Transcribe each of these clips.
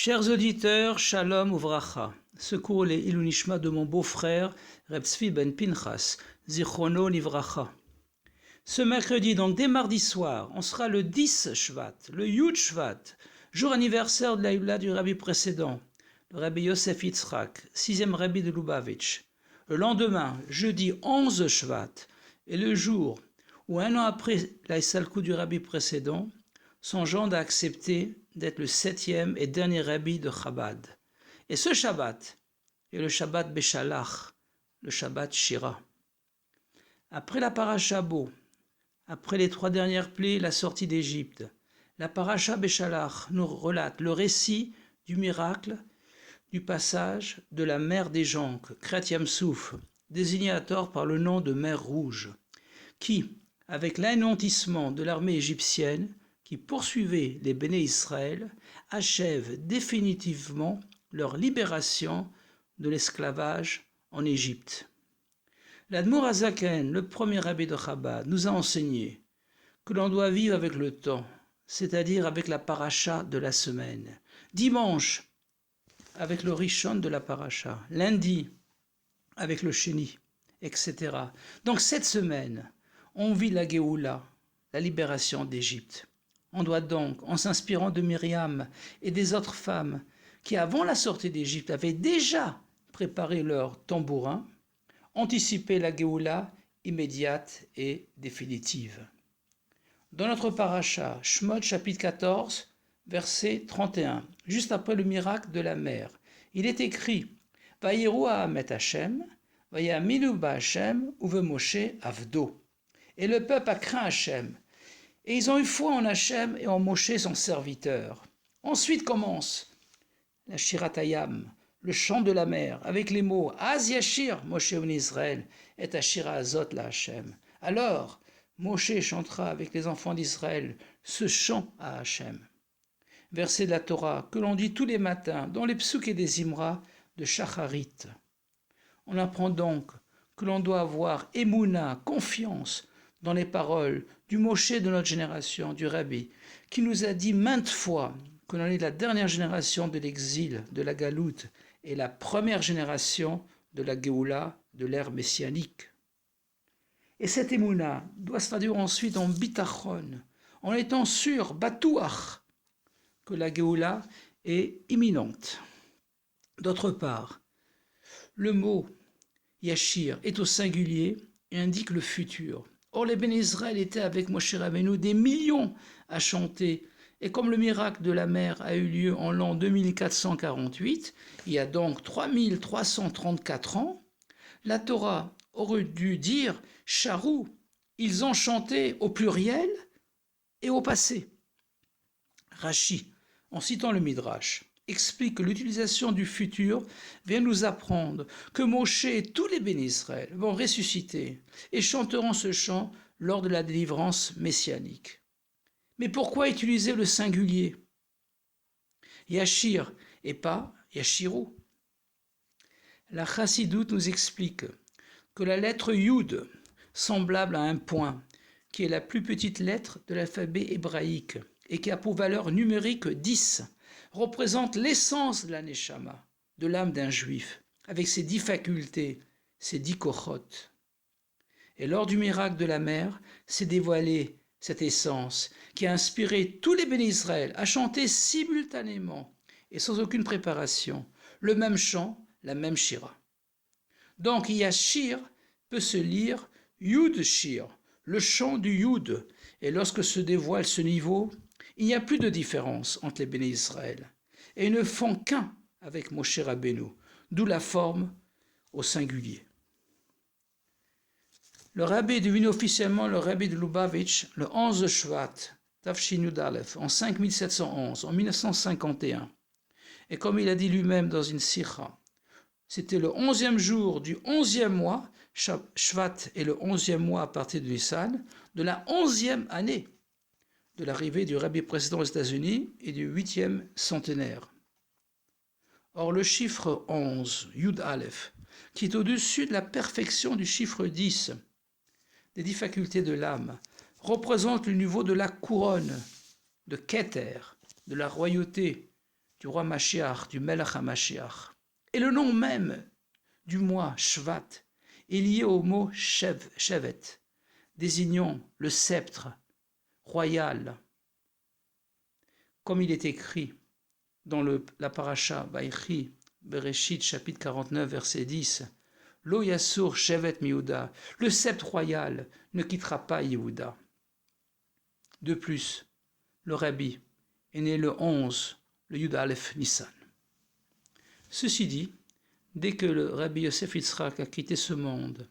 Chers auditeurs, Shalom Uvracha, secours les Ilunishma de mon beau-frère, Reb Tzvi ben Pinchas, Zichrono Livracha. Ce mercredi, donc dès mardi soir, on sera le 10 Shvat, le Yud Shvat, jour anniversaire de l'Aïla du Rabbi précédent, le Rabbi Yosef Yitzhak, 6e Rabbi de Lubavitch. Le lendemain, jeudi 11 Shvat, est le jour où, un an après l'Aïsalkou du Rabbi précédent, son gendre a accepté d'être le 7e et dernier Rabbi de Chabad. Et ce Shabbat est le Shabbat Beshalach, le Shabbat Shira. Après la paracha Bo, après les 3 dernières plaies, la sortie d'Égypte, la paracha Beshalach nous relate le récit du miracle du passage de la mer des Jonques, Kriyat Yam-Souf, désignée à tort par le nom de mer Rouge, qui, avec l'anéantissement de l'armée égyptienne qui poursuivait les Béné Israël, achève définitivement leur libération de l'esclavage en Égypte. L'Admour Hazaken, le premier rabbi de Chabad, nous a enseigné que l'on doit vivre avec le temps, c'est-à-dire avec la paracha de la semaine. Dimanche, avec le Rishon de la paracha. Lundi, avec le Sheni, etc. Donc cette semaine, on vit la Géoula, la libération d'Égypte. On doit donc, en s'inspirant de Myriam et des autres femmes qui, avant la sortie d'Égypte, avaient déjà préparé leur tambourin, anticiper la Géoula immédiate et définitive. Dans notre paracha, Shemot chapitre 14, verset 31, juste après le miracle de la mer, il est écrit « Vayiru ha'amet Hashem, vayaminu ba Hashem, uve Moshe avdo » Et le peuple a craint Hashem. Et ils ont eu foi en Hashem et en Moshe son serviteur. Ensuite commence la Shiratayam, le chant de la mer, avec les mots Az Yashir Moshe en Israël et Ashira Azot la Hashem. Alors, Moshe chantera avec les enfants d'Israël ce chant à Hashem. Verset de la Torah que l'on dit tous les matins dans les psuks et des Imra de Shacharit. On apprend donc que l'on doit avoir émouna, confiance dans les paroles du Moshe de notre génération, du Rabbi, qui nous a dit maintes fois que l'on est la dernière génération de l'exil, de la galoute, et la première génération de la Géoula, de l'ère messianique. Et cette émouna doit se traduire ensuite en bitachon, en étant sûr, batouach, que la Géoula est imminente. D'autre part, le mot Yashir est au singulier et indique le futur. Or, les Béné Israël étaient avec Moshe Rabbeinu des millions à chanter. Et comme le miracle de la mer a eu lieu en l'an 2448, il y a donc 3334 ans, la Torah aurait dû dire « Charou », ils ont chanté au pluriel et au passé. Rashi, en citant le Midrash, explique que l'utilisation du futur vient nous apprendre que Moshe et tous les Béné Israël vont ressusciter et chanteront ce chant lors de la délivrance messianique. Mais pourquoi utiliser le singulier Yashir et pas Yashiru? La Chassidoute nous explique que la lettre Yud, semblable à un point, qui est la plus petite lettre de l'alphabet hébraïque et qui a pour valeur numérique 10, représente l'essence de la Neshama, de l'âme d'un juif, avec ses 10 facultés, ses 10 kochot. Et lors du miracle de la mer, s'est dévoilée cette essence qui a inspiré tous les Béné Israël à chanter simultanément et sans aucune préparation le même chant, la même shira. Donc Yashir peut se lire Yud Shir, le chant du Yud, et lorsque se dévoile ce niveau, il n'y a plus de différence entre les Béné Israël, et ils ne font qu'un avec Moshe Rabbeinu, d'où la forme au singulier. Le rabbi est devenu officiellement le rabbi de Lubavitch le 11 Shvat, Tafshin Yud Aleph, en 5711, en 1951. Et comme il a dit lui-même dans une sikha, c'était le 11e jour du 11e mois, Shvat est le 11e mois à partir de Nissan, de la 11e année de l'arrivée du rabbi précédent aux États-Unis et du 8e centenaire. Or, le chiffre 11, Yud Aleph, qui est au-dessus de la perfection du chiffre 10, des 10 facultés de l'âme, représente le niveau de la couronne, de Keter, de la royauté, du roi Mashiach, du Melech HaMashiach. Et le nom même du mois Shvat est lié au mot Shevet, désignant le sceptre royal, comme il est écrit dans la paracha Vaïchi, Bereshit, chapitre 49, verset 10. Lo Yassur Shevet Yehuda, le sceptre royal ne quittera pas Yehuda. De plus, le Rabbi est né le 11, le Yud Aleph Nissan. Ceci dit, dès que le Rabbi Yosef Yitzhak a quitté ce monde,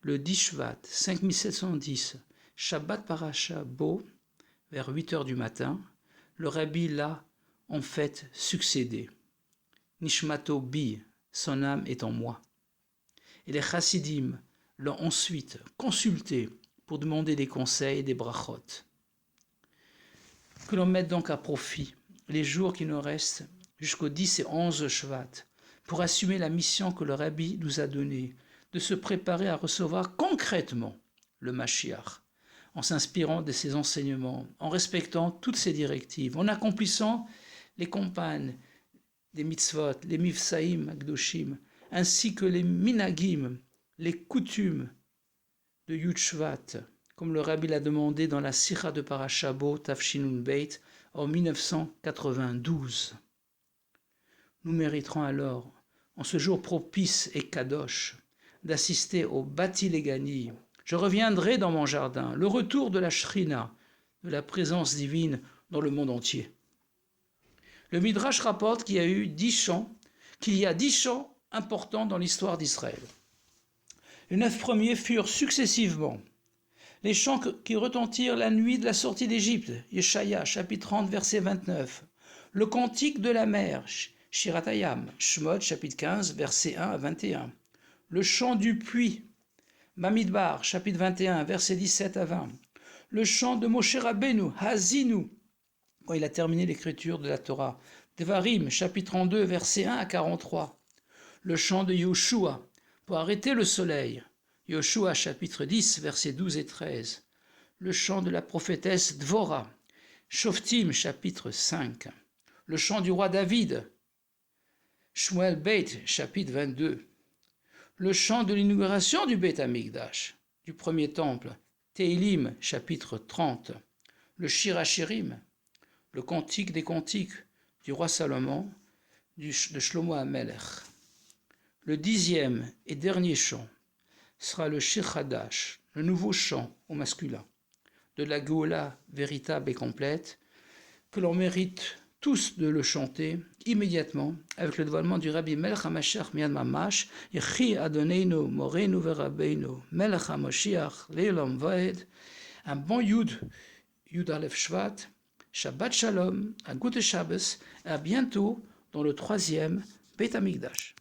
le 10 Shvat 5710, Shabbat Paracha Bo, vers 8 heures du matin, le Rabbi l'a en fait succédé. Nishmato Bi, son âme est en moi. Et les chassidim l'ont ensuite consulté pour demander des conseils et des brachot. Que l'on mette donc à profit les jours qui nous restent jusqu'au 10 et 11 Shvat pour assumer la mission que le Rabbi nous a donnée, de se préparer à recevoir concrètement le Mashiach, en s'inspirant de ses enseignements, en respectant toutes ses directives, en accomplissant les campagnes des mitzvot, les mivsaïm akdoshim, ainsi que les minagim, les coutumes de Yud Shvat, comme le Rabbi l'a demandé dans la Sikha de Parashabo Tafshinun Beit en 1992. Nous mériterons alors, en ce jour propice et kadosh, d'assister au Bati Legani. Je reviendrai dans mon jardin, le retour de la Shrina, de la présence divine dans le monde entier. Le Midrash rapporte qu'il y a 10 chants importants dans l'histoire d'Israël. Les 9 premiers furent successivement les chants qui retentirent la nuit de la sortie d'Égypte, Yeshaya, chapitre 30, verset 29. Le cantique de la mer, Shiratayam, Shmot, chapitre 15, verset 1 à 21. Le chant du puits, Bamidbar, chapitre 21, verset 17 à 20. Le chant de Moshe Rabbeinu, Hazinu, quand il a terminé l'écriture de la Torah. Devarim, chapitre 32, verset 1 à 43. Le chant de Yoshua, pour arrêter le soleil. Yoshua, chapitre 10, versets 12 et 13. Le chant de la prophétesse Dvorah. Shoftim, chapitre 5. Le chant du roi David. Shmuel Beit, chapitre 22. Le chant de l'inauguration du Beit Hamikdash, du premier temple. Teilim, chapitre 30. Le Shir HaShirim. Le cantique des cantiques du roi Salomon, de Shlomo HaMelech. Le 10e et dernier chant sera le Shir Hadash, le nouveau chant au masculin, de la Géoula véritable et complète, que l'on mérite tous de le chanter immédiatement avec le dévoilement du Rabbi Melech HaMashiach Miyad Mamash, Yechi Adoneinu Morenu Verabbeinu, Melech HaMashiach Le'olam Vaed, un bon Yud Aleph Shvat, Shabbat Shalom, à Gute Shabbos, et à bientôt dans le 3e Beit Hamikdash.